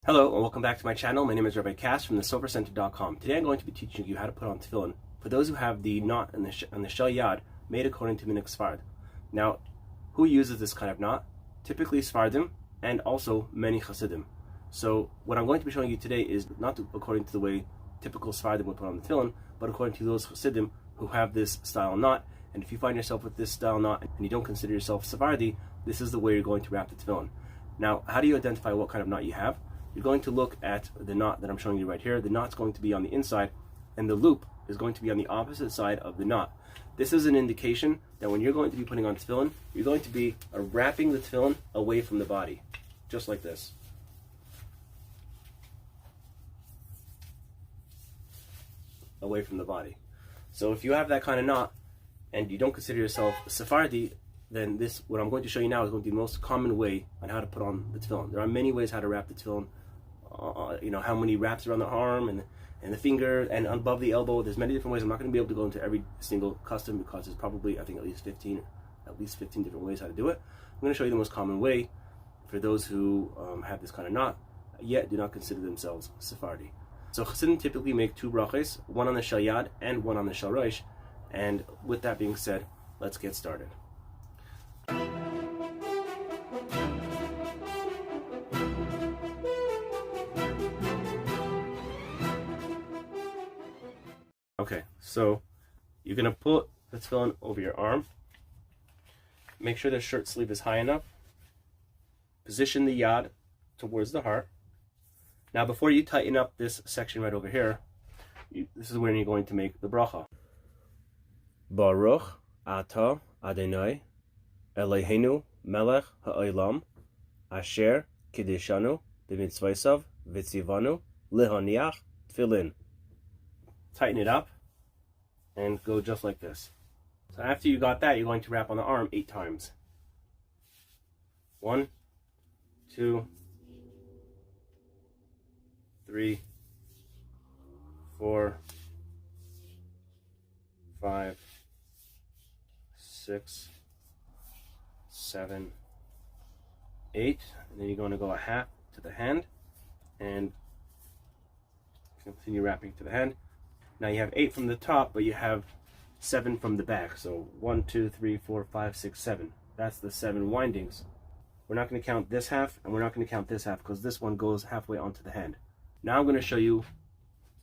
Hello and welcome back to my channel. My name is Rabbi Cass from thesilvercenter.com. Today I'm going to be teaching you how to put on tefillin for those who have the knot and the shell yad made according to Melech Sefard. Now, who uses this kind of knot? Typically Sephardim and also many Hasidim. So what I'm going to be showing you today is not according to the way typical Sephardim would put on the tefillin, but according to those Hasidim who have this style knot. And if you find yourself with this style knot and you don't consider yourself Sephardi, this is the way you're going to wrap the tefillin. Now, how do you identify what kind of knot you have? You're going to look at the knot that I'm showing you right here. The knot's going to be on the inside, and the loop is going to be on the opposite side of the knot. This is an indication that when you're going to be putting on tefillin, you're going to be wrapping the tefillin away from the body, just like this. Away from the body. So if you have that kind of knot, and you don't consider yourself Sephardi, then what I'm going to show you now is going to be the most common way on how to put on the tefillin. There are many ways how to wrap the tefillin. How many wraps around the arm and the finger and above the elbow. There's many different ways. I'm not going to be able to go into every single custom because there's probably, I think, at least 15 different ways how to do it. I'm going to show you the most common way for those who have this kind of knot, yet do not consider themselves Sephardi. So Chassidim typically make two brachos, one on the shel yad and one on the shel rosh. And with that being said, let's get started. Okay, so you're going to put the tefillin over your arm. Make sure the shirt sleeve is high enough. Position the yad towards the heart. Now before you tighten up this section right over here, this is when you're going to make the bracha. Baruch, a-tah, Elo-hay-nu, Melech Ha-o-lam, asher kidd-usha-nu, vit-tzi-va-nu, te-fe-lin. Tighten it up and go just like this. So after you got that, you're going to wrap on the arm 8 times. 1, 2, 3, 4, 5, 6, 7, 8, and then you're going to go a half to the hand and continue wrapping to the hand. Now you have 8 from the top, but you have 7 from the back. So 1, 2, 3, 4, 5, 6, 7. That's the 7 windings. We're not going to count this half, and we're not going to count this half because this one goes halfway onto the hand. Now I'm going to show you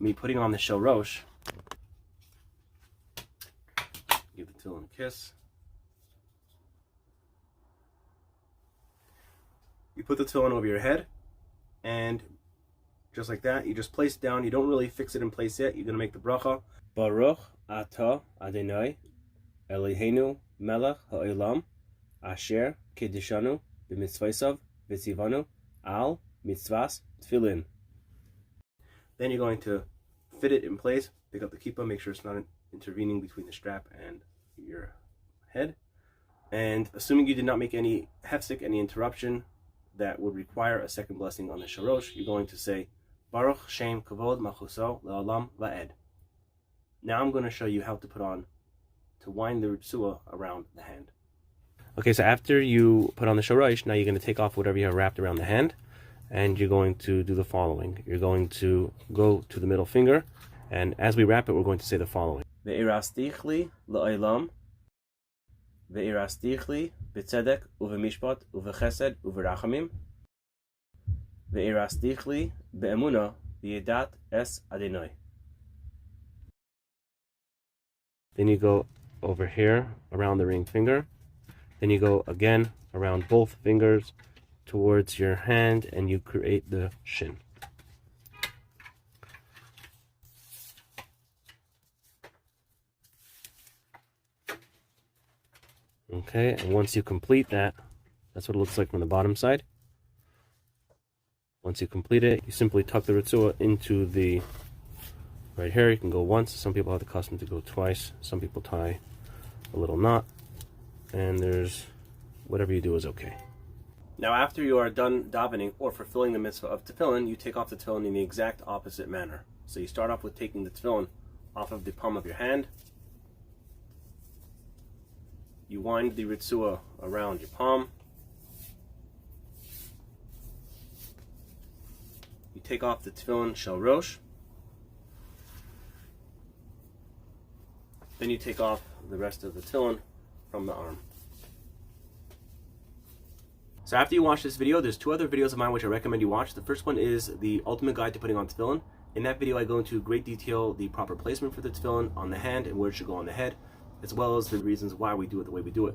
me putting on the shel rosh. Give the tefillin a kiss. You put the tefillin over your head, and just like that, you just place it down. You don't really fix it in place yet. You're going to make the bracha. Baruch, a-tah, Elo-hay-nu, Melech Ha-o-lam, asher kidd-usha-nu, vit-tzi-va-nu, al mitzvas, te-fe-lin. Then you're going to fit it in place. Pick up the kippah. Make sure it's not intervening between the strap and your head. And assuming you did not make any hefsek, any interruption that would require a second blessing on the shel rosh, you're going to say Baruch Shem, kevod, malchuto, Elo-hay-nu, va-ed. Now I'm going to show you how to wind the ritzua around the hand. Okay, so after you put on the shel rosh, now you're going to take off whatever you have wrapped around the hand, and you're going to do the following. You're going to go to the middle finger, and as we wrap it, we're going to say the following. Vearastich le-lam, Vearastich b'tzedek, oo-vmi-sha-pot, oo-vhe-sed, oo-vra-ha-meem. Vearastich be'emuna v'yedat es Adonai. Then you go over here around the ring finger. Then you go again around both fingers towards your hand, and you create the shin. Okay, and once you complete that, that's what it looks like from the bottom side. Once you complete it, you simply tuck the ritzua into the right here. You can go once. Some people have the custom to go twice. Some people tie a little knot. And there's whatever you do is okay. Now after you are done davening or fulfilling the mitzvah of tefillin, you take off the tefillin in the exact opposite manner. So you start off with taking the tefillin off of the palm of your hand. You wind the ritzua around your palm. take off the tefillin shel rosh. Then you take off the rest of the tefillin from the arm. So after you watch this video, there's two other videos of mine which I recommend you watch. The first one is the ultimate guide to putting on tefillin. In that video, I go into great detail the proper placement for the tefillin on the hand and where it should go on the head, as well as the reasons why we do it the way we do it,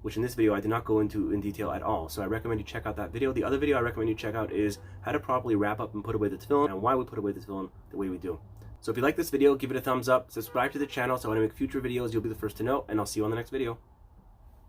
which in this video I did not go into in detail at all. So I recommend you check out that video. The other video I recommend you check out is how to properly wrap up and put away the tefillin and why we put away the tefillin the way we do. So if you like this video, give it a thumbs up, subscribe to the channel so when I make future videos, you'll be the first to know, and I'll see you on the next video.